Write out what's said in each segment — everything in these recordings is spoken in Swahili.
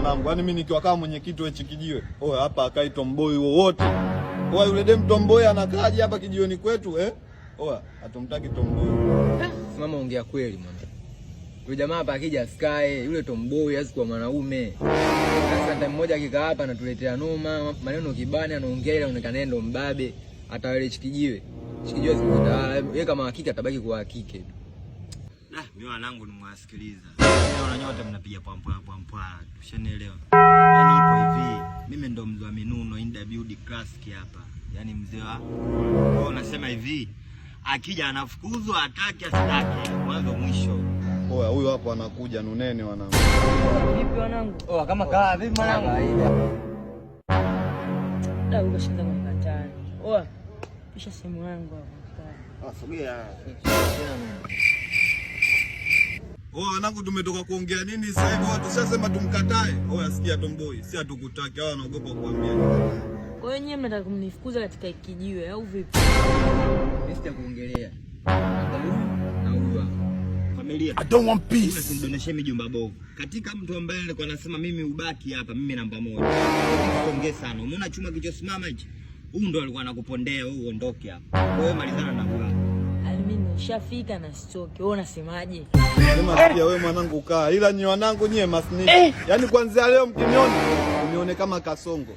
wanangu. Yaani mimi nikiwa kama mwenyekiti wa Chikijiwe. Oya hapa akai tomboi wowote. Oya yule dem tomboi anakaaje hapa kijiweni kwetu Oya hatumtaki tomboi. Simama ongea kweli mwana. Yule jamaa hapa akija sky, yule tomboi hasi kwa mwanaume. Sasa time moja akikaa hapa anatuletea noma, maneno kibani anaongea ile inaonekana ndo mbabe. Hata wale Chikijiwe. Chikijiwe sikutawala. Yeye kama hakika atabaki kwa hakika. Mimi wanangu nimwasikiliza. Naona nyote mnapiga pampa. Tushanielewa. Yaani ipo hivi. Mimi ndo mzee wa minuno NWD classic hapa. Yaani mzee wa. Wewe unasema hivi. Akija anafukuzwa ataki asitaki. Mwanzo mwisho. Oya huyo hapo anakuja nunene wanangu. Vipi wanangu? Kama kaa vipi mwanangu? Da ukashinda kunikataa. Pisha simu yangu hapo. Sogea. Wanangu tumetoka kuongea nini sasa hivi? Watu tushasema tumkatae. Sikia tomboi, si hatukutaki. Hao wanaogopa kuambia nikatae. Kwa hiyo nyinyi mnataka kumnifukuza katika kijiwe au vipi? Mimi sitakuongelea. Na huyu familia. I don't want peace. Usidoneshe mijumba bovu. Katika mtu ambaye alikuwa anasema mimi ubaki hapa, mimi namba 1. Usiongee sana. Umeona chuma kilichosimama hichi? Huyu ndo alikuwa anakupondea wewe uondoke hapa. Kwa hiyo malizana na huyu. Mimi nishafika na stoki. Wewe unasemaje? Sema sikia wewe mwanangu kaa. Ila nyi wanangu nyie masnitch. Yaani kuanzia leo mkiniona unione kama kasongo.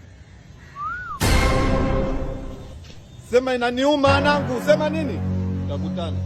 Sema inaniuma wanangu. Sema nini? Tutakutana.